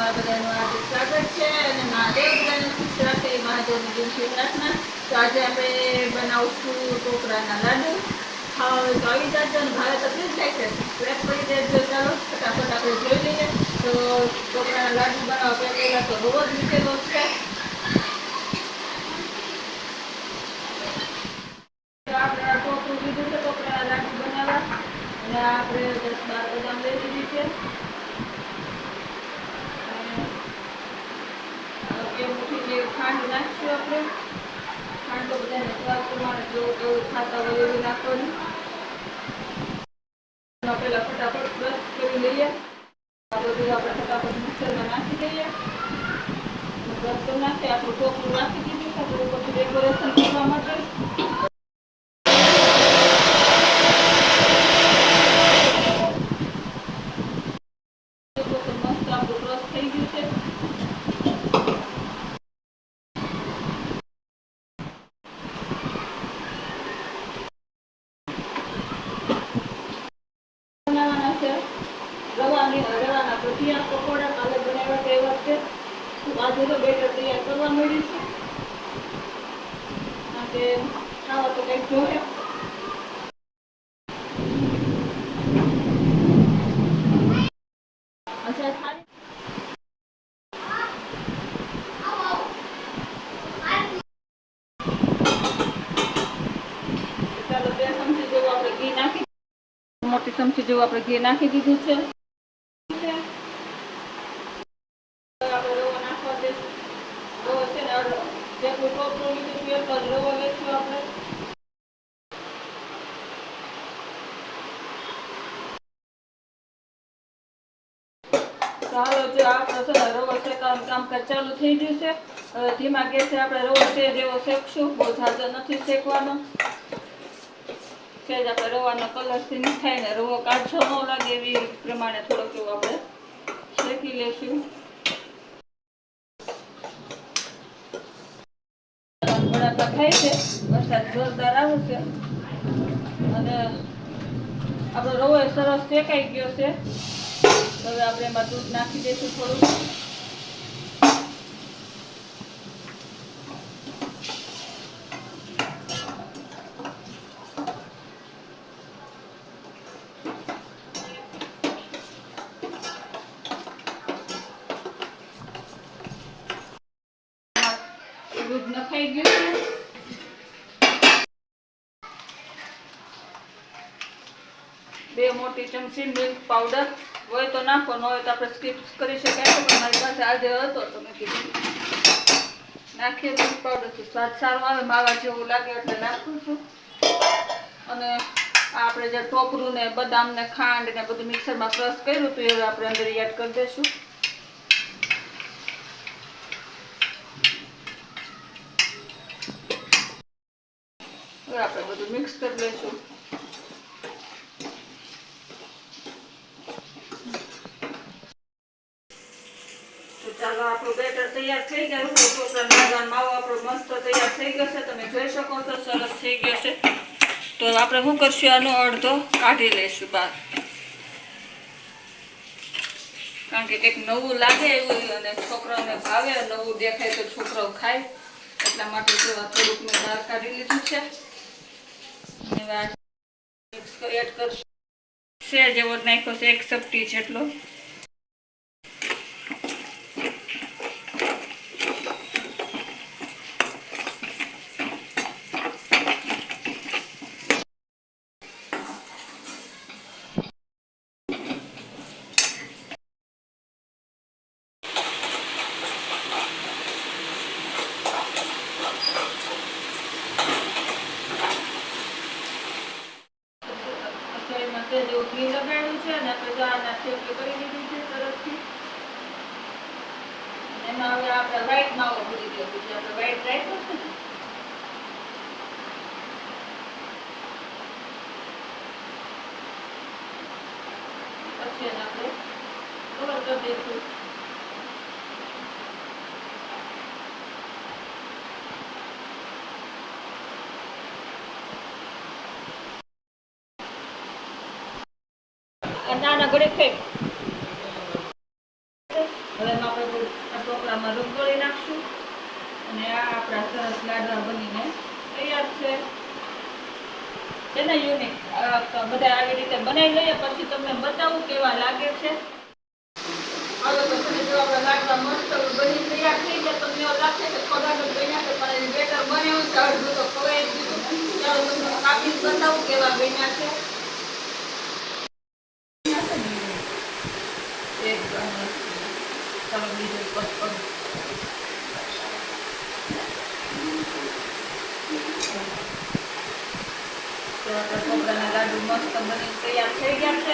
તમારા બધાનું હાર્દિક સ્વાગત છે અને મહાદેવ બધાને ખુશ રાખે એ મહાદેવની દિલથી પ્રાર્થના. તો આજે આપણે બનાવશું ટોપરાના લાડુ. ખાવા હોય તો આવી જાજો અને ભાવે તો પ્લીઝ લાઈક પ્રેસ કરી દેજો. ચાલો ફટાફટ આપણે જોઈ લઈએ. તો ટોપરાના લાડુ બનાવવા પહેલાં તો રવો જ લીધેલો છે. આપણે આ ટોપરું લીધું છે ટોપરાના લાડુ બનાવવા અને આપણે 10-12 બદામ લઈ લીધી છે. એક મુઠ્ઠી ખાંડ નાખીશું આપણે. ખાંડ તો બધાને સ્વાદ પ્રમાણે જેવું ખાતા હોય એવું નાખવાનું. પહેલાં ફટાફટ ક્રશ કરી લઈએ. આ બધું આપણે ફટાફટ મિક્સરમાં નાખી દઈએ. ક્રશ કરી નાખીએ. આપણું ટોપરું નાખી દીધું છે તો પછી ડેકોરેશન કરવા માટે. મસ્ત આપણું ક્રશ થઈ ગયું છે. રવાના ભજીયા પકોડા કાલે બનાવ્યા તે વખતે આજે તો બેટર તૈયાર કરવા મળ્યું છે. માટે ખાવા તો કંઈક જોઈએ. ચાલો 2 ચમચી જેવું આપણે ઘી નાખી મોટી ચમચી જેવું આપણે ઘી નાખી દીધું છે. આપણે રવો નાખવા દઈશું. રવો છે ને જેટલું ટોપરું લીધું એટલો જ રવો લઈશું આપણે. ચાલો જો આપણો છે ને રવો શેકવાનું કામકાજ ચાલુ થઈ ગયું છે. હવે ધીમા ગેસે આપણે રવો છે જેવો શેકશું. બહુ ઝાઝો નથી શેકવાનો. સેજ આપણે રવાનો કલર ચેન્જ થાય ને રવો કાચો ન લાગે એવી પ્રમાણે થોડોક એવું આપણે શેકી લેશું. બળાપા થાય છે. વરસાદ જોરદાર આવે છે અને આપણો રવો સરસ શેકાઈ ગયો છે. હવે આપણે એમાં દૂધ નાખી દઈશું થોડું. દૂધ નખાઈ ગયું છે. બે મોટી ચમચી મિલ્ક પાવડર હોય તો નાખો, ન હોય તો આપણે સ્કીપ કરી શકાય. પણ મારી પાસે આજે હતો તો મેં કીધું નાખીએ. મિલ્ક પાવડરથી સ્વાદ સારો આવે. માવા જેવું લાગે એટલે નાખું છું. અને આપણે જે ટોપરું ને બદામ ને ખાંડ ને બધું મિક્સરમાં ક્રશ કર્યું હતું એ આપણે અંદર એડ કરી દઈશું. હવે આપણે બધું મિક્સ કરી લઈશું. ચાલો આપણું બેટર તૈયાર થઈ ગયું. ટોપરાનો માવો આપણો મસ્ત તૈયાર થઈ ગયો છે. તમે જોઈ શકો છો સરસ થઈ ગયો છે. તો આપણે શું કરશું, આનો અડધો કાઢી લઈશું બહાર. કારણ કે કંઈક નવું લાગે એવું અને છોકરાઓને ભાવે. નવું દેખાય તો છોકરાઓ ખાય એટલા માટે થોડુંક મેં બહાર કાઢી લીધું છે. એડ કરશું. શેર જેવો નાખ્યો છે 1 ચપટી જેટલો. જેવું ઘી લગાડ્યું છે અને આપણે આના થેપલી કરી દીધી છે સરસથી. એમાં હવે આપણે વ્હાઈટ માવો ભરી દેવું છે. આપણે વ્હાઈટ રાખ્યો છે ને પછી એને આપણે કવર કરી દઈશું. નાના ઘડે ફેંક. હવે એમાં આપણે છે ને યુનિક. બધા આવી રીતે બનાવી લઈએ પછી તમને બતાવું કેવા લાગે છે. હવે તો તમે જો આપણે લાડવા મસ્ત બની તૈયાર થઈ ગયા. તમને એવું લાગશે કે થોડાક જ બન્યા છે પણ એની બેટર બને એવું છે. અડધું તો ખવાઈ દીધું. ચાલો તમને કાપી બતાવું કેવા બન્યા છે. એક ચાલો બીજું કટ કરું. તો આપણા કોપરાના લાડુ મસ્ત બની તૈયાર થઈ ગયા છે.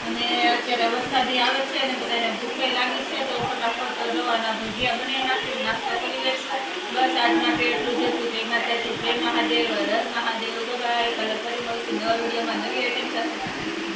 અને અત્યારે વરસાદી આવે છે અને બધાને ભૂખે લાગી છે તો ફટાફટ રવાના ભજીયા બનાવી નાખી નાસ્તો કરી લઈશું. બસ આજ માટે એટલું જ હતું. જય માતાજી, જય મહાદેવ, હર મહાદેવ. બાય. કલર કરી મળશું નવા વિડીયોમાં નવી આઈટમ સાથે.